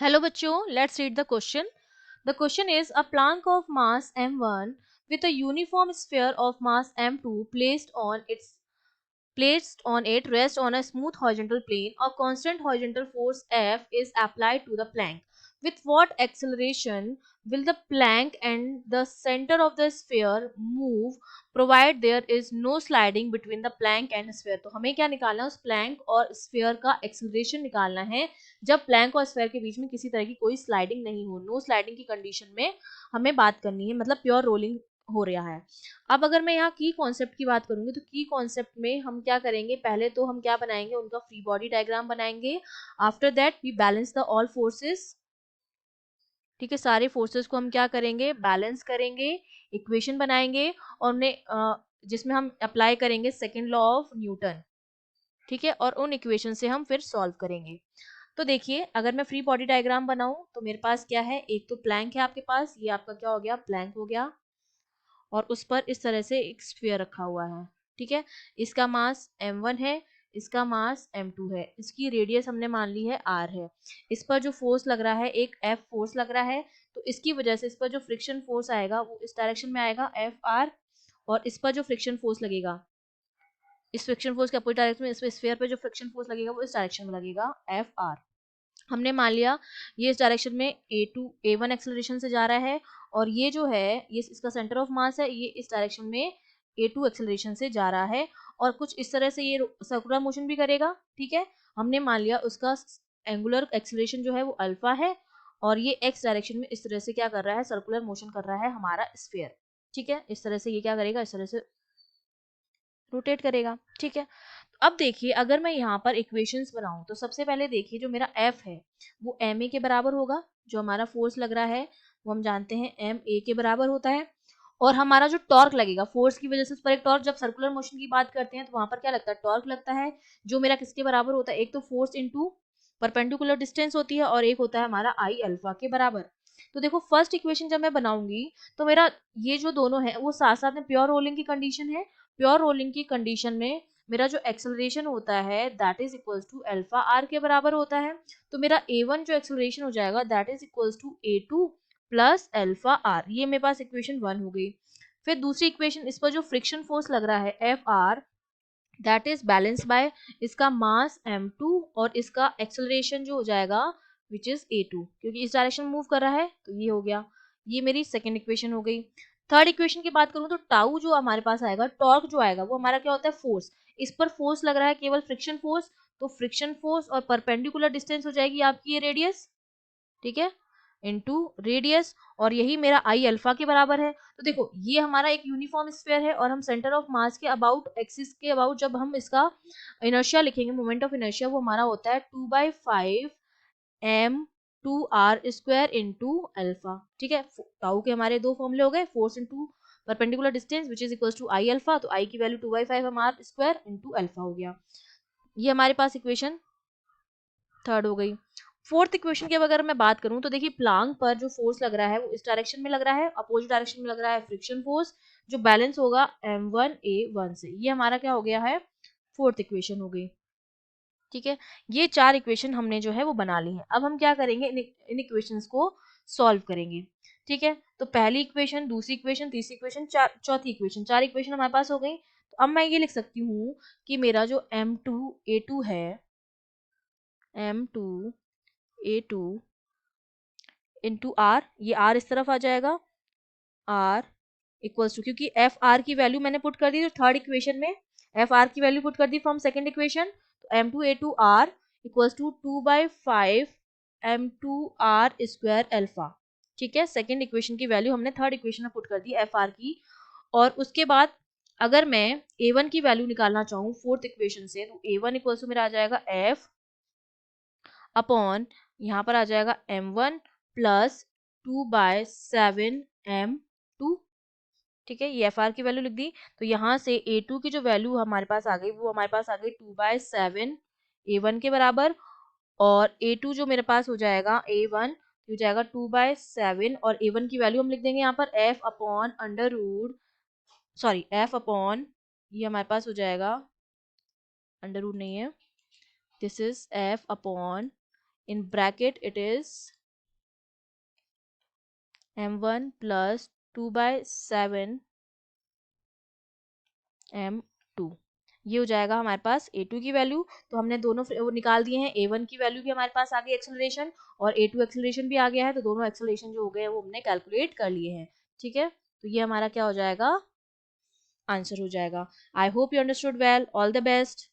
Hello बच्चों, let's read the question. The question is a plank of mass m1 with a uniform sphere of mass m2 placed on it rests on a smooth horizontal plane. A constant horizontal force F is applied to the plank. With what acceleration will the plank and the center of the sphere move provided there is no sliding between the plank and sphere? तो हमें क्या निकालना है, उस plank और sphere का acceleration निकालना है जब plank और sphere के बीच में किसी तरह की कोई sliding नहीं हो, no sliding की condition में हमें बात करनी है, मतलब pure rolling हो रहा है। अब अगर मैं यहाँ की कॉन्सेप्ट की बात करूंगी तो की कॉन्सेप्ट में हम क्या करेंगे, पहले तो हम क्या बनाएंगे, उनका फ्री बॉडी डायग्राम बनाएंगे। After that we balance the all forces. ठीक है, सारे फोर्सेस को हम क्या करेंगे, बैलेंस करेंगे, इक्वेशन बनाएंगे और उन्हें जिसमें हम अप्लाई करेंगे सेकेंड लॉ ऑफ न्यूटन। ठीक है, और उन इक्वेशन से हम फिर सॉल्व करेंगे। तो देखिए, अगर मैं फ्री बॉडी डायग्राम बनाऊं तो मेरे पास क्या है, एक तो प्लैंक है आपके पास, ये आपका क्या हो गया, प्लैंक हो गया, और उस पर इस तरह से एक स्फीयर रखा हुआ है। ठीक है, इसका मास m1 है, इसका मास m2 है, इसकी रेडियस हमने मान ली है r है। इस पर जो फोर्स लग रहा है, एक F फोर्स लग रहा है, तो इसकी वजह से इस पर जो फ्रिक्शन फोर्स आएगा वो इस डायरेक्शन में आएगा Fr, और इस पर जो फ्रिक्शन फोर्स लगेगा, इस फ्रिक्शन फोर्स के अपोजिट डायरेक्शन में, इस स्फीयर पे जो फ्रिक्शन फोर्स लगेगा वो इस डायरेक्शन में लगेगा, Fr। हमने मान लिया ये इस डायरेक्शन में a1 एक्सेलरेशन से जा रहा है, और ये जो है ये इसका सेंटर ऑफ मास है, ये इस डायरेक्शन में a2 एक्सेलरेशन से जा रहा है, और कुछ इस तरह से ये सर्कुलर मोशन भी करेगा। ठीक है, हमने मान लिया उसका एंगुलर एक्सेलरेशन जो है वो अल्फा है, और ये x डायरेक्शन में इस तरह से क्या कर रहा है, सर्कुलर मोशन कर रहा है हमारा स्फीयर। ठीक है, इस तरह से ये क्या करेगा, इस तरह से रोटेट करेगा। ठीक है, अब देखिए, अगर मैं यहाँ पर इक्वेशंस बनाऊं तो सबसे पहले देखिए, जो मेरा F है वो ma के बराबर होगा, जो हमारा फोर्स लग रहा है वो हम जानते हैं ma के बराबर होता है, और हमारा जो टॉर्क लगेगा फोर्स की वजह से उस पर एक टॉर्क, जब सर्कुलर मोशन की बात करते हैं तो वहां पर क्या लगता है, टॉर्क लगता है, जो मेरा किसके बराबर होता है, एक तो फोर्स इनटू परपेंडिकुलर डिस्टेंस होती है, और एक होता है हमारा आई अल्फा के बराबर। तो देखो, फर्स्ट इक्वेशन जब मैं बनाऊंगी तो मेरा ये जो दोनों है वो साथ साथ में प्योर रोलिंग की कंडीशन है। प्योर रोलिंग की कंडीशन में मेरा जो एक्सेलरेशन होता है that is equals to alpha R के बराबर होता है। तो मेरा a1 जो एक्सेलरेशन हो जाएगा that is equals to a2 plus alpha R, ये मेरे पास इक्वेशन 1 हो गई। फिर दूसरी इक्वेशन, इस पर जो फ्रिक्शन फोर्स लग रहा है F R that is balance bye इसका मास m2 और इसका एक्सेलरेशन जो हो जाएगा विच इज a2, क्योंकि इस डायरेक्शन में मूव कर रहा है, तो ये हो गया, ये मेरी सेकेंड इक्वेशन हो गई। थर्ड इक्वेशन की बात करूं तो टाउ जो हमारे पास आएगा, टॉर्क जो आएगा वो हमारा क्या होता है, फोर्स। इस पर फोर्स लग रहा है केवल फ्रिक्शन फोर्स, तो फ्रिक्शन फोर्स और परपेंडिकुलर डिस्टेंस हो जाएगी आपकी ये रेडियस। ठीक है, इनटू रेडियस, और यही मेरा आई अल्फा के बराबर है। तो देखो, ये हमारा एक यूनिफॉर्म स्फीयर है, और हम सेंटर ऑफ मास के अबाउट, एक्सिस के अबाउट जब हम इसका इनर्शिया लिखेंगे, मोमेंट ऑफ इनर्शिया, वो हमारा होता है 2/5 m2r² इंटू अल्फा। ठीक है, टाउ के हमारे दो फॉर्मूले हो गए, force into perpendicular distance which is equal to I alpha, तो आई की वैल्यू 2/5 mr² इंटू अल्फा हो गया। ये हमारे पास इक्वेशन थर्ड हो गई। फोर्थ इक्वेशन की अगर मैं बात करूं तो देखिए, प्लांक पर जो फोर्स लग रहा है वो इस डायरेक्शन में लग रहा है, अपोजिट डायरेक्शन में लग रहा है फ्रिक्शन फोर्स, जो बैलेंस होगा m1a1 से। ये हमारा क्या हो गया है, फोर्थ इक्वेशन हो गई। ठीक है, ये चार इक्वेशन हमने जो है वो बना ली है। अब हम क्या करेंगे, इन इक्वेशंस को सॉल्व करेंगे। ठीक है, तो पहली इक्वेशन, दूसरी इक्वेशन, तीसरी इक्वेशन, चौथी इक्वेशन, चार इक्वेशन हमारे पास हो गई। तो अब मैं ये लिख सकती हूँ कि मेरा जो m2a2 है, m2a2 इंटू आर, ये आर इस तरफ आ जाएगा, आर इक्वल्स टू, क्योंकि एफ आर की वैल्यू मैंने पुट कर दी तो थर्ड इक्वेशन में एफ आर की वैल्यू पुट कर दी फ्रॉम सेकंड इक्वेशन, तो m2a2r equals to 2/5 m2r² alpha. ठीक है, सेकंड इक्वेशन की वैल्यू हमने थर्ड इक्वेशन में पुट कर दी एफ आर की। और उसके बाद अगर मैं a1 की वैल्यू निकालना चाहूँ फोर्थ इक्वेशन से, तो a1 इक्वल्स टू मेरा आ जाएगा f अपॉन, यहाँ पर आ जाएगा m1 प्लस 2/7 m2। ठीक है, ये एफ आर की वैल्यू लिख दी। तो यहाँ से a2 की जो वैल्यू हमारे पास आ गई वो हमारे पास आ गई 2/7 a1 के बराबर, और a2 जो मेरे पास हो जाएगा a1 हो जाएगा 2/7, और a1 की वैल्यू हम लिख देंगे यहाँ पर f upon under root, sorry f upon, ये हमारे पास हो जाएगा, अंडर रूट नहीं है, this is f upon in bracket it is m1 plus 2 by 7 m2। ये हो जाएगा हमारे पास a2 की वैल्यू। तो हमने दोनों वो निकाल दिए हैं, a1 की वैल्यू भी हमारे पास आ गई एक्सेलरेशन और a2 एक्सेलरेशन भी आ गया है। तो दोनों एक्सेलरेशन जो हो गए हैं वो हमने कैलकुलेट कर लिए हैं। ठीक है, तो ये हमारा क्या हो जाएगा, आंसर हो जाएगा। I hope you understood well, all the best.